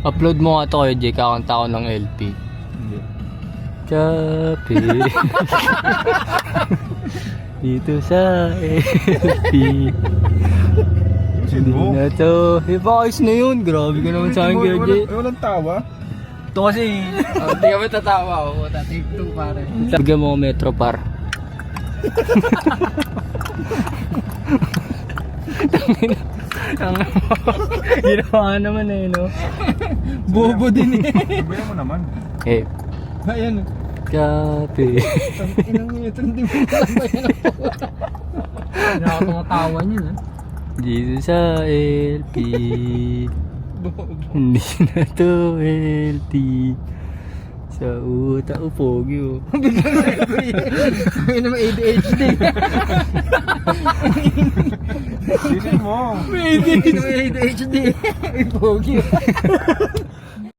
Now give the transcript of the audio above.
Upload mo nga to kayo, Jay. Kakanta ko ng LP. Hindi. Kape. Dito sa LP. Hindi Sino? na to. Ayos na yun. Grabe ka naman sa akin, Kuya Jay. Walang tawa. Ito kasi. Hindi kami tatawa. Take 2 pare. Bigyan mo ako Metro Par. Ginawa naman eh, no? Bobo din eh. Sabihan mo naman. Eh, Ayan. kape. Inang ito, hindi mo alam ba yan ang po. Nakakatawa niya, ha? Dito sa LP. Hindi na to LP. Sa utak o pogi oh. May naman ADHD. Sinin mo. May ADHD. May pogi.